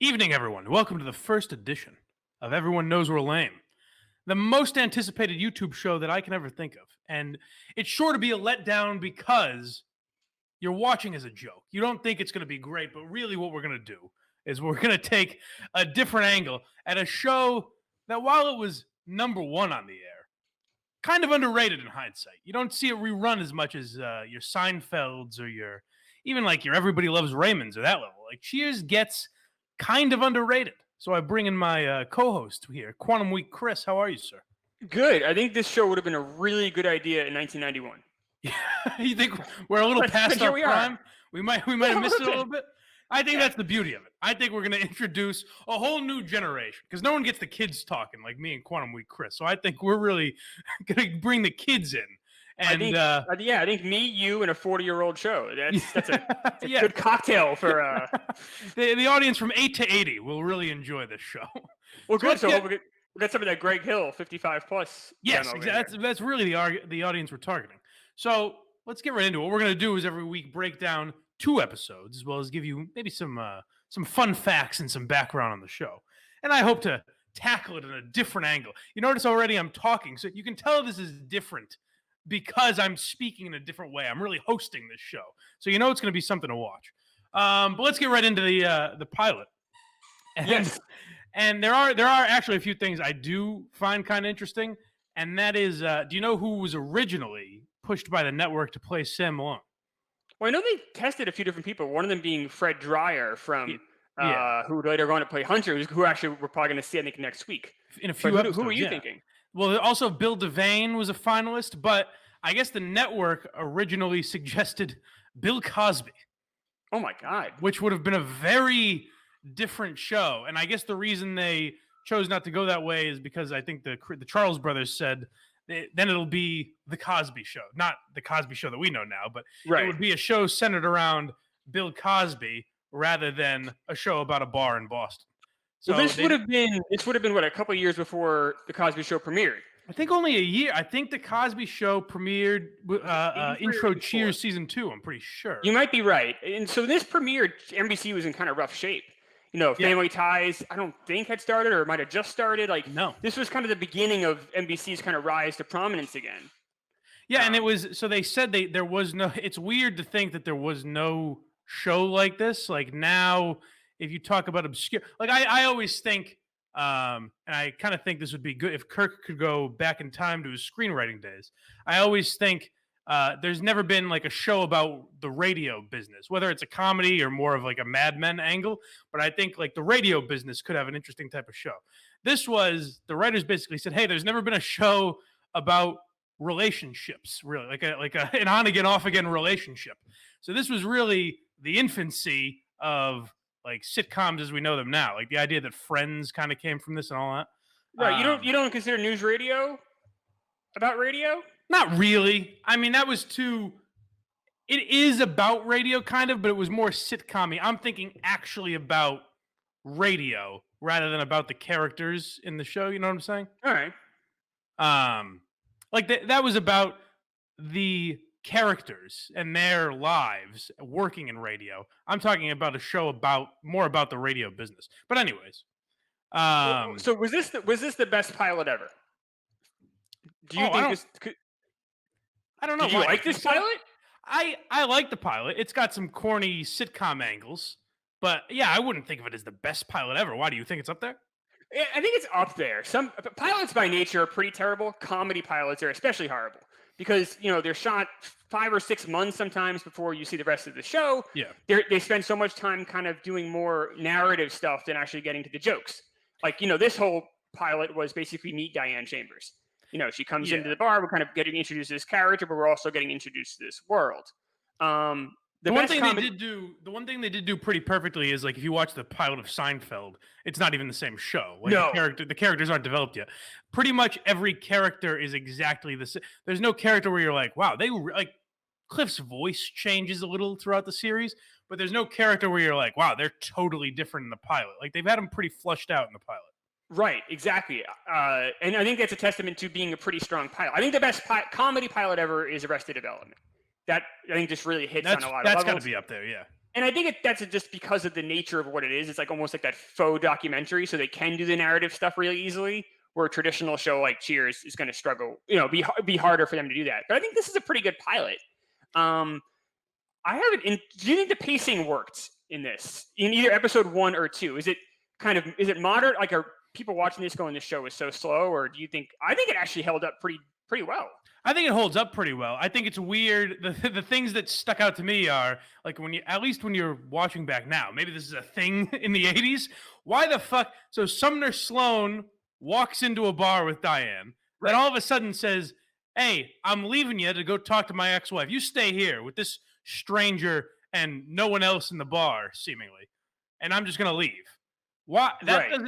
Evening, everyone. Welcome to the first edition of Everyone Knows We're Lame, the most anticipated YouTube show that I can ever think of. And it's sure to be a letdown because you're watching as a joke. You don't think it's going to be great, but really what we're going to do is we're going to take a different angle at a show that, while it was number one on the air, kind of underrated in hindsight. You don't see it rerun as much as your Seinfelds or your even like your Everybody Loves Raymonds or that level. Like Cheers gets kind of underrated. So I bring in my co-host here, Quantum Week Chris. How are you, sir? Good. I think this show would have been a really good idea in 1991. You think we're a little past our we prime? are. We might have missed it a little bit. I think that's the beauty of it. I think we're going to introduce a whole new generation because no one gets the kids talking like me and Quantum Week Chris. So I think we're really going to bring the kids in. And I think me, you, and a 40-year-old show. That's a good cocktail for the audience from 8 to 80 will really enjoy this show. Well, good. So we got some of that Greg Hill 55 plus. Yes, exactly. That's really the audience we're targeting. So let's get right into it. What we're going to do is every week break down 2 episodes, as well as give you maybe some fun facts and some background on the show. And I hope to tackle it in a different angle. You notice already I'm talking, so you can tell this is different because I'm speaking in a different way. I'm really hosting this show, so you know it's going to be something to watch. But let's get right into the pilot. Yes. And there are actually a few things I do find kind of interesting, and that is, do you know who was originally pushed by the network to play Sam Malone? Well, I know they tested a few different people. One of them being Fred Dreyer from who later going to play Hunter, who actually we're probably going to see I think next week. In a few episodes, who are you thinking? Well, also Bill Devane was a finalist, but I guess the network originally suggested Bill Cosby. Oh my God! Which would have been a very different show, and I guess the reason they chose not to go that way is because I think the Charles brothers said then it'll be the Cosby Show, not the Cosby Show that we know now, but It would be a show centered around Bill Cosby rather than a show about a bar in Boston. So this would have been what, a couple of years before the Cosby Show premiered. I think only a year. I think the Cosby Show premiered Intro Cheers season 2. I'm pretty sure. You might be right. And so this premiered, NBC was in kind of rough shape. You know, Family Ties, I don't think had started or might have just started. No. This was kind of the beginning of NBC's kind of rise to prominence again. Yeah, and it was, so they said there was no, it's weird to think that there was no show like this. Like now, if you talk about obscure, like I always think, and I kind of think this would be good if Kirk could go back in time to his screenwriting days. I always think there's never been like a show about the radio business, whether it's a comedy or more of like a Mad Men angle. But I think like the radio business could have an interesting type of show. This was, the writers basically said, hey, there's never been a show about relationships, really, like an on again, off again relationship. So this was really the infancy of like sitcoms as we know them now. Like the idea that Friends kind of came from this and all that. Right. You don't consider news radio about radio? Not really. I mean, that was too. It is about radio, kind of, but it was more sitcom-y. I'm thinking actually about radio rather than about the characters in the show. You know what I'm saying? All right. Like that was about the characters and their lives working in radio. I'm talking about a show more about the radio business. But anyways, so was this the best pilot ever? Do you think this? I don't know. Do you like this pilot? I like the pilot. It's got some corny sitcom angles, but yeah, I wouldn't think of it as the best pilot ever. Why do you think it's up there? I think it's up there. Some pilots by nature are pretty terrible. Comedy pilots are especially horrible because they're shot 5 or 6 months sometimes before you see the rest of the show. Yeah, they spend so much time kind of doing more narrative stuff than actually getting to the jokes. Like this whole pilot was basically meet Diane Chambers. She comes into the bar. We're kind of getting introduced to this character, but we're also getting introduced to this world. The one thing they did do pretty perfectly is like if you watch the pilot of Seinfeld, it's not even the same show. Like no, the characters aren't developed yet. Pretty much every character is exactly the same. There's no character where you're like, wow, like Cliff's voice changes a little throughout the series, but there's no character where you're like, wow, they're totally different in the pilot. Like they've had them pretty flushed out in the pilot. Right, exactly. And I think that's a testament to being a pretty strong pilot. I think the best comedy pilot ever is Arrested Development. That, I think, just really hits on a lot of levels. That's got to be up there, yeah. And I think that's just because of the nature of what it is. It's like almost like that faux documentary, so they can do the narrative stuff really easily. Where a traditional show like Cheers is going to struggle, be harder for them to do that. But I think this is a pretty good pilot. I haven't. Do you think the pacing worked in this, in either episode 1 or 2? Is it moderate? Like, are people watching this going, "This show is so slow," or do you think? I think it actually held up pretty well. I think it holds up pretty well. I think it's weird. The things that stuck out to me are like at least when you're watching back now, maybe this is a thing in the 80s. Why the fuck? So Sumner Sloan walks into a bar with Diane, then all of a sudden says, "Hey, I'm leaving you to go talk to my ex-wife. You stay here with this stranger and no one else in the bar, seemingly, and I'm just gonna leave." Why?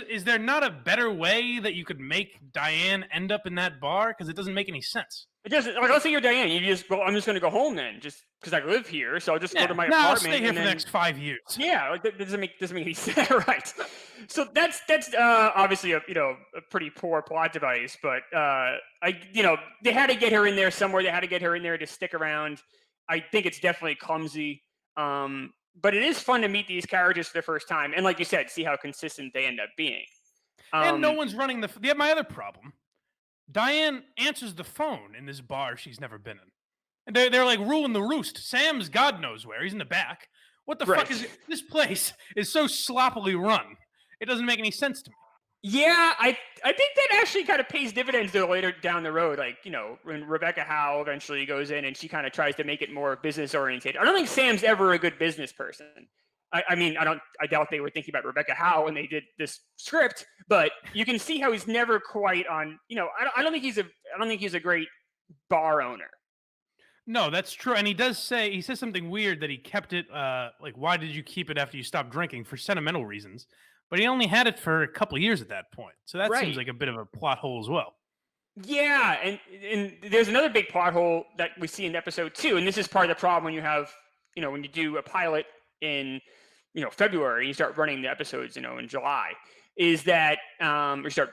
Is there not a better way that you could make Diane end up in that bar? Because it doesn't make any sense. It doesn't. Like, let's say you're Diane. You just go, I'm just going to go home then, just because I live here. So I'll just go to my apartment. I'll stay here for the next 5 years. Yeah, like that doesn't make any sense, right? So that's obviously a pretty poor plot device, but they had to get her in there somewhere. They had to get her in there to stick around. I think it's definitely clumsy, but it is fun to meet these characters for the first time, and like you said, see how consistent they end up being. And no one's running my other problem. Diane answers the phone in this bar she's never been in. And they're like ruling the roost. Sam's God knows where. He's in the back. What the fuck is it? This place is so sloppily run. It doesn't make any sense to me. Yeah, I think that actually kind of pays dividends though later down the road. Like, when Rebecca Howe eventually goes in and she kind of tries to make it more business oriented. I don't think Sam's ever a good business person. I doubt they were thinking about Rebecca Howe when they did this script, but you can see how he's never quite on. I don't think he's a great bar owner. No, that's true, and he says something weird that he kept it. Like, why did you keep it after you stopped drinking? For sentimental reasons, but he only had it for a couple of years at that point, so that seems like a bit of a plot hole as well. Yeah, and there's another big plot hole that we see in episode 2, and this is part of the problem when you have when you do a pilot in February, you start running the episodes, in July, is that, or start,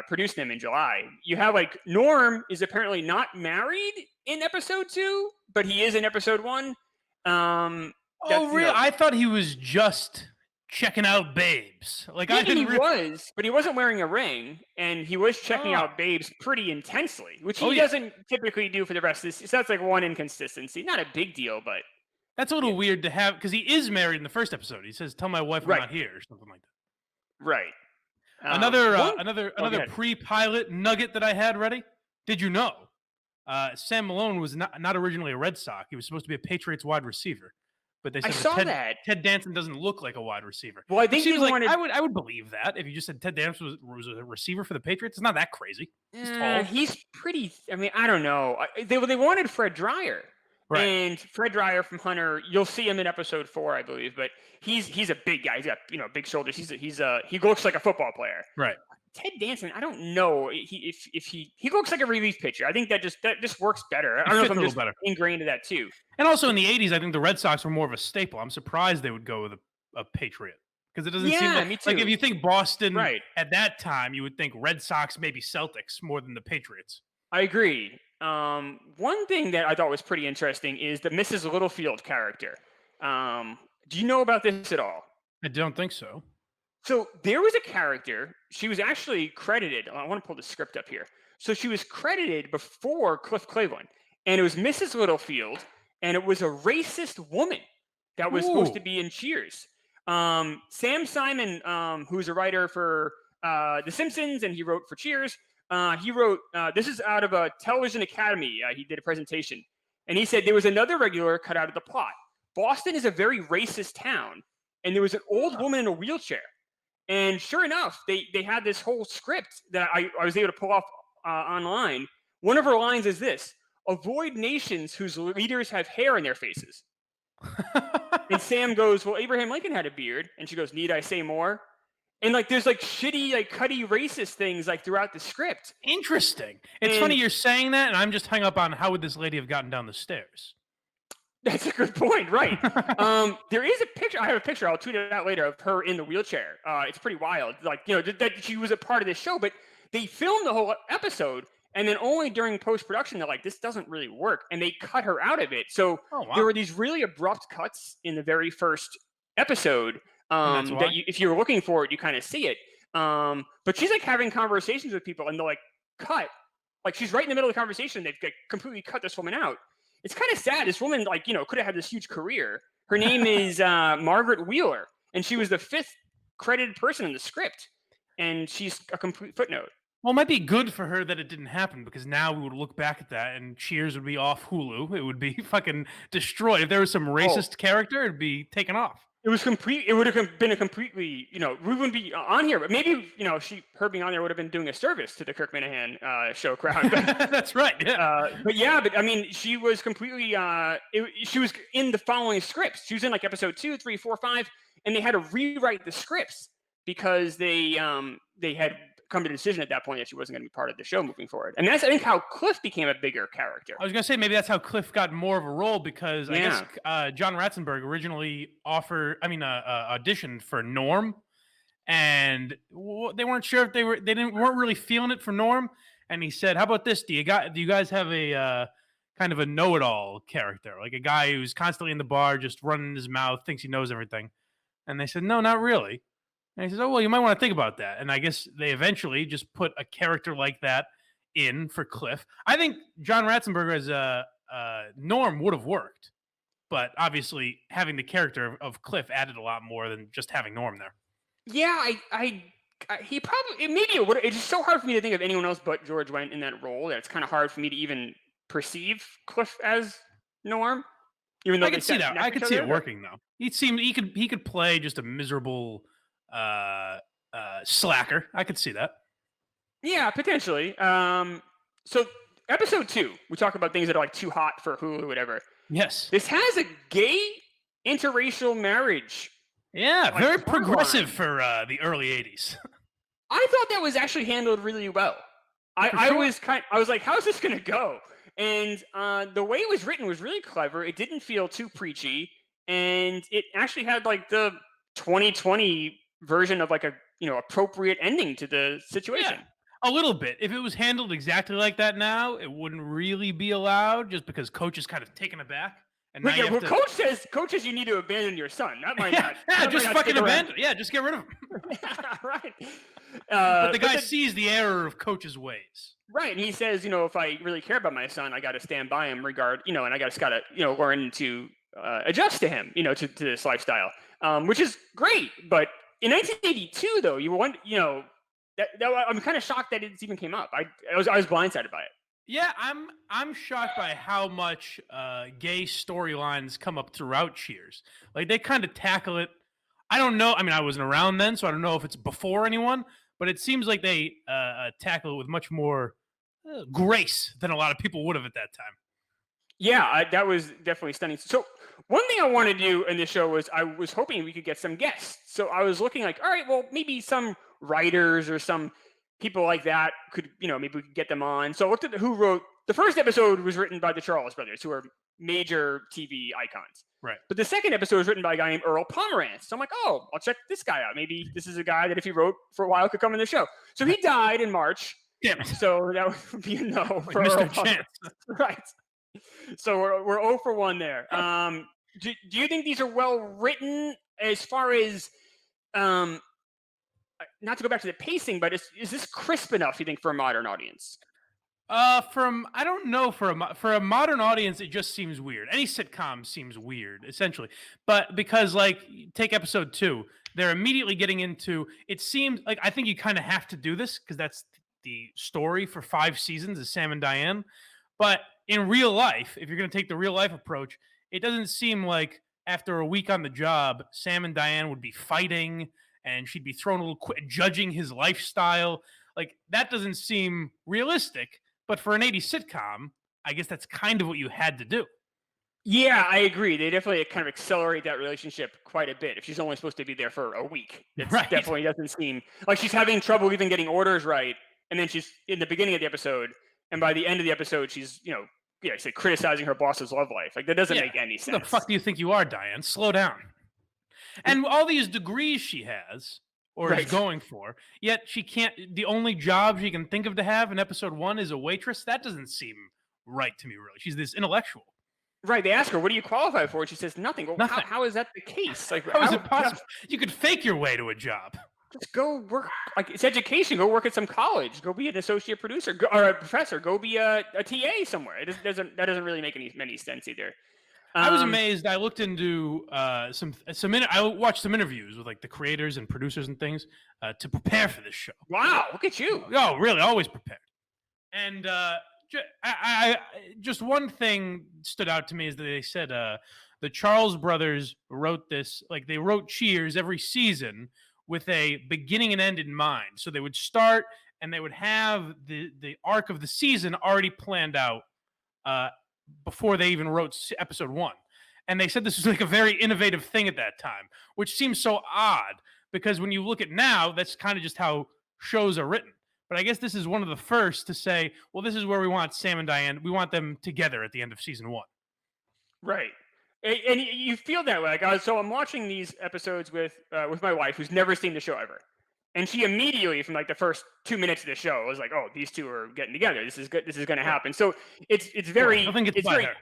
producing them in July. You have like Norm is apparently not married in episode 2, but he is in episode 1. Oh, really? I thought he was just checking out babes. Like, I didn't. He was, but he wasn't wearing a ring, and he was checking out babes pretty intensely, which he doesn't typically do for the rest of this. So that's like one inconsistency. Not a big deal, but. That's a little weird to have, because he is married in the first episode. He says, "Tell my wife I'm not here," or something like that. Right. Another pre-pilot nugget that I had ready. Did you know Sam Malone was not originally a Red Sox? He was supposed to be a Patriots wide receiver, but they said Ted Danson doesn't look like a wide receiver. Well, I think he wanted. I would believe that if you just said Ted Danson was a receiver for the Patriots. It's not that crazy. He's tall. He's pretty. I mean, I don't know. They wanted Fred Dryer. Right. And Fred Dryer from Hunter, you'll see him in episode 4, I believe, but he's a big guy. He's got big shoulders. He looks like a football player. Right. Ted Danson, I don't know if he looks like a relief pitcher. I think that just works better. I don't know if I'm just ingrained to that too. And also in the 80s, I think the Red Sox were more of a staple. I'm surprised they would go with a Patriot, because it doesn't seem like if you think Boston at that time, you would think Red Sox, maybe Celtics more than the Patriots. I agree. One thing that I thought was pretty interesting is the Mrs. Littlefield character. Do you know about this at all? I don't think so. So there was a character. She was actually credited. I want to pull the script up here. So she was credited before Cliff Cleveland, and it was Mrs. Littlefield, and it was a racist woman that was supposed to be in Cheers. Sam Simon, who's a writer for The Simpsons, and he wrote for Cheers. He wrote, this is out of a Television Academy. He did a presentation, and he said there was another regular cut out of the plot. Boston is a very racist town, and there was an old woman in a wheelchair. And sure enough, they had this whole script that I was able to pull off online. One of her lines is this: "Avoid nations whose leaders have hair in their faces." And Sam goes, "Well, Abraham Lincoln had a beard." And she goes, "Need I say more?" And there's shitty, cutty racist things throughout the script. Interesting. It's funny you're saying that, and I'm just hung up on how would this lady have gotten down the stairs. That's a good point, right? There is a picture. I have a picture. I'll tweet it out later of her in the wheelchair. It's pretty wild. That she was a part of this show, but they filmed the whole episode, And then only during post-production, they're like, this doesn't really work. And they cut her out of it. So Oh wow. there were these really abrupt cuts in the very first episode And that's why? that if you were looking for it, you kind of see it. But she's like having conversations with people and they're like, cut. Like she's right in the middle of the conversation. They've like, completely cut this woman out. It's kind of sad. This woman, like, could have had this huge career. Her name is Margaret Wheeler. And she was the 5th credited person in the script. And she's a complete footnote. Well, it might be good for her that it didn't happen because now we would look back at that and Cheers would be off Hulu. It would be fucking destroyed. If there was some racist character, it'd be taken off. It was complete. It would have been a completely, we wouldn't be on here. But maybe, her being on there would have been doing a service to the Kirk Minahan show crowd. But, That's right. Yeah. but I mean, she was completely. She was in the following scripts. She was in like episode 2, 3, 4, 5, and they had to rewrite the scripts because they had come to the decision at that point that she wasn't going to be part of the show moving forward. And that's, I think, how Cliff became a bigger character. I was going to say maybe that's how Cliff got more of a role because I guess John Ratzenberg originally auditioned for Norm, and they weren't sure if they weren't really feeling it for Norm. And he said, "How about this? Do you guys have a kind of a know-it-all character, like a guy who's constantly in the bar, just running his mouth, thinks he knows everything?" And they said, "No, not really." And he says, "Oh, well, you might want to think about that." And I guess they eventually just put a character like that in for Cliff. I think John Ratzenberger as Norm would have worked, but obviously having the character of Cliff added a lot more than just having Norm there. Yeah, he probably maybe it would. It's just so hard for me to think of anyone else but George Wendt in that role that it's kind of hard for me to even perceive Cliff as Norm. Even though I could see that. I could see it working though. He could play just a miserable slacker. I could see that. Yeah, potentially. So episode 2, we talk about things that are like too hot for Hulu or whatever. Yes. This has a gay interracial marriage. Yeah, very progressive for the early 80s. I thought that was actually handled really well. I was like, how's this gonna go? And the way it was written was really clever. It didn't feel too preachy, and it actually had like the 2020 version of like a appropriate ending to the situation. Yeah, a little bit. If it was handled exactly like that now, it wouldn't really be allowed just because Coach is kind of taken aback. And now Coach says you need to abandon your son. That might not. Just fucking abandon. Yeah, just get rid of him. Right. But the guy sees the error of Coach's ways. Right, and he says, if I really care about my son, I got to stand by him, and I got to learn to adjust to him, to this lifestyle, which is great. But in 1982, though, I'm kind of shocked that it even came up. I was blindsided by it. Yeah, I'm shocked by how much gay storylines come up throughout Cheers. Like they kind of tackle it. I don't know. I mean, I wasn't around then, so I don't know if it's before anyone, but it seems like they tackle it with much more grace than a lot of people would have at that time. Yeah, that was definitely stunning. So one thing I wanted to do in this show was I was hoping we could get some guests. So I was looking like, all right, well, maybe some writers or some people like that could, maybe we could get them on. So I looked at who wrote. The first episode was written by the Charles brothers, who are major TV icons. Right. But the second episode was written by a guy named Earl Pomerantz. So I'm like, oh, I'll check this guy out. Maybe this is a guy that if he wrote for a while could come in the show. So he died in March. Damn it. So that would be a no for Mr. Earl Chance. Right. So we're 0 for 1 there. Do you think these are well written as far as not to go back to the pacing, but is this crisp enough, you think, for a modern audience? I don't know, for a modern audience, it just seems weird. Any sitcom seems weird, essentially. But because, like, take episode 2, they're immediately getting into. It seems like I think you kind of have to do this because that's the story for 5 seasons is Sam and Diane. But in real life, if you're going to take the real life approach, it doesn't seem like after a week on the job, Sam and Diane would be fighting and she'd be thrown a little judging his lifestyle. Like that doesn't seem realistic. But for an 80s sitcom, I guess that's kind of what you had to do. Yeah, I agree. They definitely kind of accelerate that relationship quite a bit. If she's only supposed to be there for a week, it definitely doesn't seem like she's having trouble even getting orders right. And then she's in the beginning of the episode, and by the end of the episode, she's criticizing her boss's love life. Like that doesn't make any sense. Who the fuck do you think you are, Diane? Slow down. And all these degrees she has, or is going for. Yet she can't. The only job she can think of to have in episode 1 is a waitress. That doesn't seem right to me, really. She's this intellectual. Right. They ask her, "What do you qualify for?" And she says, "Nothing." Well, Nothing. How is that the case? Like, How is it possible? You could fake your way to a job. Just go work. Like, it's education. Go work at some college. Go be an associate producer or a professor. Go be a TA somewhere. That doesn't really make any sense either. I was amazed. I looked into I watched some interviews with like the creators and producers and things to prepare for this show. Wow, look at you! Oh, really? Always prepared. And just one thing stood out to me is that they said the Charles brothers wrote this, like they wrote Cheers every season with a beginning and end in mind. So they would start and they would have the arc of the season already planned out before they even wrote episode 1. And they said this was like a very innovative thing at that time, which seems so odd because when you look at now, that's kind of just how shows are written. But I guess this is one of the first to say, well, this is where we want Sam and Diane. We want them together at the end of season 1. Right. And you feel that way. Like, so I'm watching these episodes with my wife, who's never seen the show ever, and she immediately, from like the first 2 minutes of the show, was like, "Oh, these two are getting together. This is good. This is going to happen." So it's very. Nothing gets by her.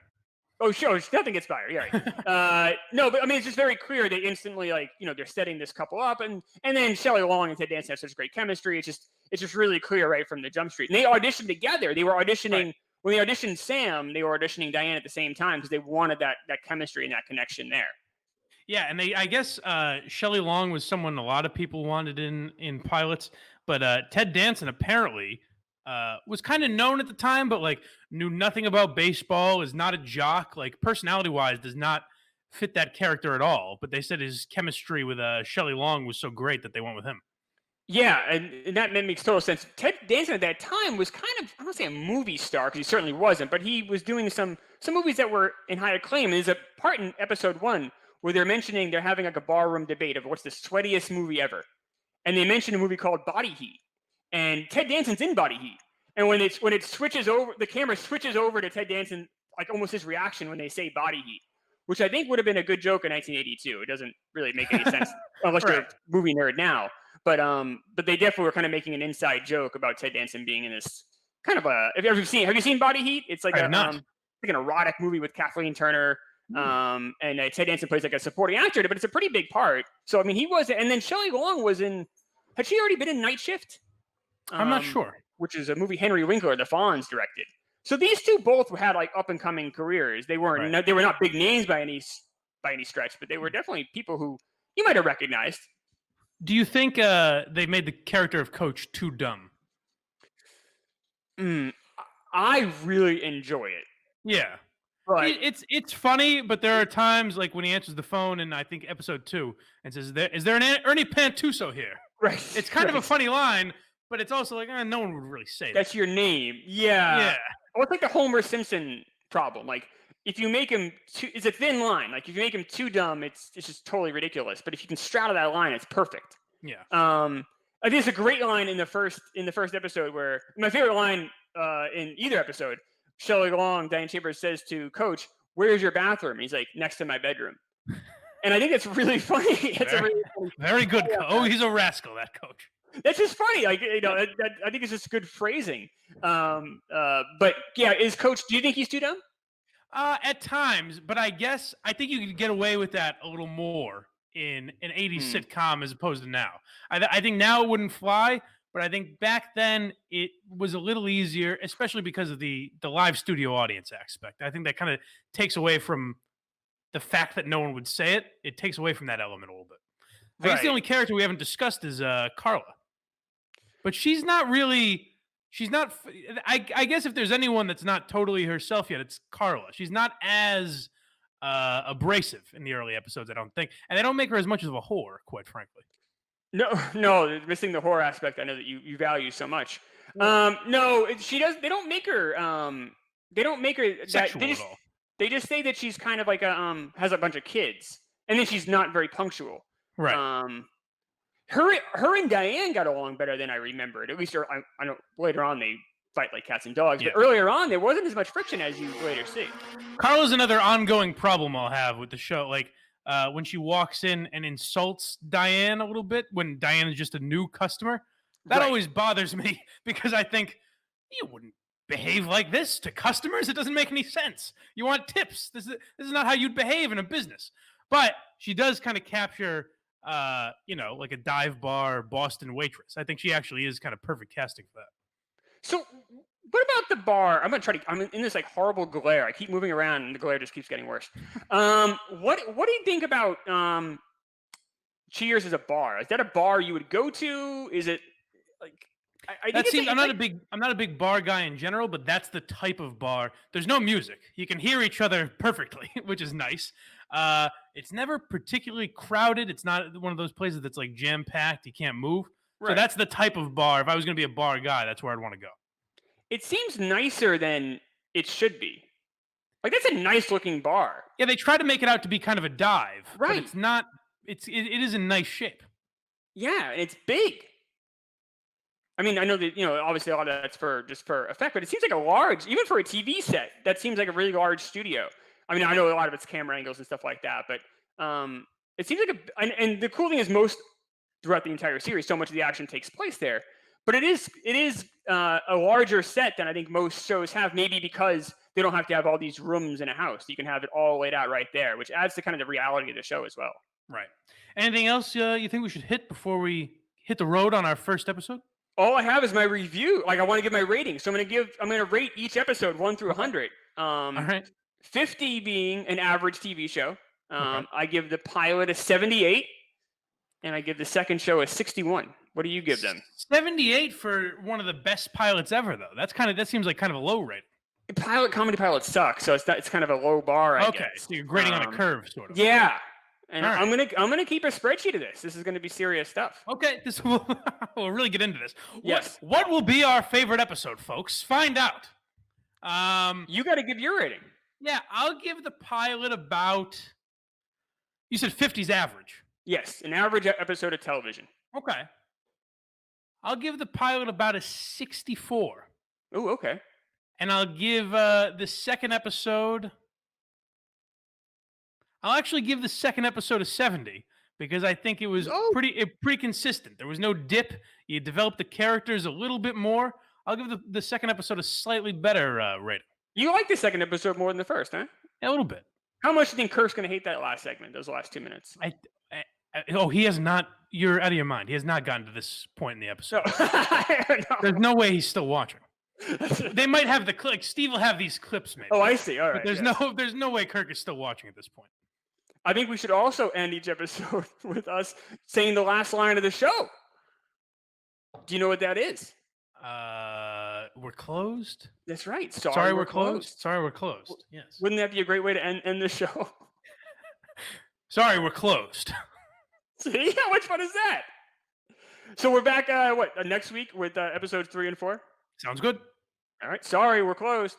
Oh, sure. Nothing gets by her. Yeah. Right. No, but I mean, it's just very clear. They instantly, like, they're setting this couple up, and then Shelley Long and Ted Danson have such great chemistry. It's just really clear right from the jump street. And they auditioned together. They were auditioning. Right. When they auditioned Sam, they were auditioning Diane at the same time because they wanted that chemistry and that connection there. Yeah, and I guess Shelley Long was someone a lot of people wanted in pilots, but Ted Danson apparently was kind of known at the time, but like knew nothing about baseball, is not a jock, like personality-wise does not fit that character at all. But they said his chemistry with Shelley Long was so great that they went with him. Yeah, and that makes total sense. Ted Danson at that time was kind of, I don't say a movie star, because he certainly wasn't, but he was doing some movies that were in high acclaim. And there's a part in episode 1 where they're having like a barroom debate of what's the sweatiest movie ever. And they mentioned a movie called Body Heat. And Ted Danson's in Body Heat. And when it switches over, the camera switches over to Ted Danson, like almost his reaction when they say Body Heat, which I think would have been a good joke in 1982. It doesn't really make any sense unless you're a movie nerd now. But they definitely were kind of making an inside joke about Ted Danson being in this kind of a. Have you seen Body Heat? It's like like an erotic movie with Kathleen Turner, and Ted Danson plays like a supporting actor, but it's a pretty big part. So I mean, he was, and then Shelley Long was in. Had she already been in Night Shift? I'm not sure. Which is a movie Henry Winkler, the Fonz, directed. So these two both had like up and coming careers. They weren't. They were not big names by any stretch, but they were definitely people who you might have recognized. Do you think they made the character of Coach too dumb? I really enjoy it. Yeah. Right. It's funny, but there are times like when he answers the phone in, I think, episode 2 and says, is there an Ernie Pantuso here? Right. It's kind of a funny line, but it's also like, no one would really say that. That's your name. Yeah. Yeah. Well, it's like the Homer Simpson problem. Like, if you make him it's a thin line. Like, if you make him too dumb, it's just totally ridiculous. But if you can straddle that line, it's perfect. Yeah. I think it's a great line in the first episode where my favorite line in either episode, Shelley Long, Diane Chambers says to Coach, "Where's your bathroom?" And he's like, "Next to my bedroom." And I think it's really funny. It's very good. Oh, he's a rascal, that Coach. That's just funny. Like, I think it's just good phrasing. But yeah, Coach, do you think he's too dumb? At times, but I think you could get away with that a little more in an 80s sitcom as opposed to now. I think now it wouldn't fly, but I think back then it was a little easier, especially because of the live studio audience aspect. I think that kind of takes away from the fact that no one would say it. It takes away from that element a little bit. I guess the only character we haven't discussed is Carla. But she's not really... She's not. I guess if there's anyone that's not totally herself yet, it's Carla. She's not as abrasive in the early episodes, I don't think, and they don't make her as much of a whore, quite frankly. No, missing the whore aspect. I know that you value so much. No, she does. They don't make her. They don't make her sexual at all. They just say that she's kind of like has a bunch of kids, and then she's not very punctual. Right. Her and Diane got along better than I remembered. At least I know later on they fight like cats and dogs. Yeah. But earlier on, there wasn't as much friction as you later see. Carla's another ongoing problem I'll have with the show. Like, when she walks in and insults Diane a little bit when Diane is just a new customer. That Right. always bothers me because I think you wouldn't behave like this to customers. It doesn't make any sense. You want tips. This is not how you'd behave in a business. But she does kind of capture, like a dive bar Boston waitress. I think she actually is kind of perfect casting for that. So, what about the bar? I'm gonna try to. I'm in this like horrible glare. I keep moving around, and the glare just keeps getting worse. What do you think about Cheers as a bar? Is that a bar you would go to? Is it like? I think That it's, seems. it's like, I'm not a big bar guy in general, but that's the type of bar. There's no music. You can hear each other perfectly, which is nice. It's never particularly crowded. It's not one of those places that's like jam packed. You can't move. So right. that's the type of bar. If I was going to be a bar guy, that's where I'd want to go. It seems nicer than it should be. Like that's a nice looking bar. Yeah, they try to make it out to be kind of a dive, but Right. it's not. It is in nice shape. Yeah, and it's big. I mean, I know that obviously a lot of that's for just for effect, but it seems like a large, even for a TV set, that seems like a really large studio. I mean, I know a lot of it's camera angles and stuff like that, but it seems like and the cool thing is most throughout the entire series, so much of the action takes place there. But it is a larger set than I think most shows have, maybe because they don't have to have all these rooms in a house. You can have it all laid out right there, which adds to kind of the reality of the show as well. Right. Anything else you think we should hit before we hit the road on our first episode? All I have is my review. Like I want to give my rating, so I'm gonna rate each episode 1 through 100. All right. 50 being an average TV show. Okay. I give the pilot a 78, and I give the second show a 61. What do you give them? 78 for one of the best pilots ever, though. That seems like kind of a low rating. Comedy pilots suck, so it's kind of a low bar. I Okay, guess. so you're grading on a curve, sort of. Yeah, and All right. I'm gonna keep a spreadsheet of this. This is gonna be serious stuff. Okay, we'll really get into this. Yes. What will be our favorite episode, folks? Find out. You got to give your rating. Yeah, I'll give the pilot about. You said 50's average. Yes, an average episode of television. Okay. I'll give the pilot about a 64. Oh, okay. And I'll give the second episode. I'll actually give the second episode a 70 because I think it was pretty consistent. There was no dip. You developed the characters a little bit more. I'll give the second episode a slightly better rating. You like the second episode more than the first, huh? A little bit. How much do you think Kirk's going to hate that last segment, those last 2 minutes? He has not. You're out of your mind. He has not gotten to this point in the episode. No. There's no way he's still watching. They might have the clip. Steve will have these clips, maybe. Oh, I see. All right. But there's no way Kirk is still watching at this point. I think we should also end each episode with us saying the last line of the show. Do you know what that is? We're closed. That's right. Sorry, we're closed. Sorry, we're closed. Yes. Wouldn't that be a great way to end the show? Sorry, we're closed. See, how much fun is that? So we're back. Next week with episodes 3 and 4. Sounds good. All right. Sorry, we're closed.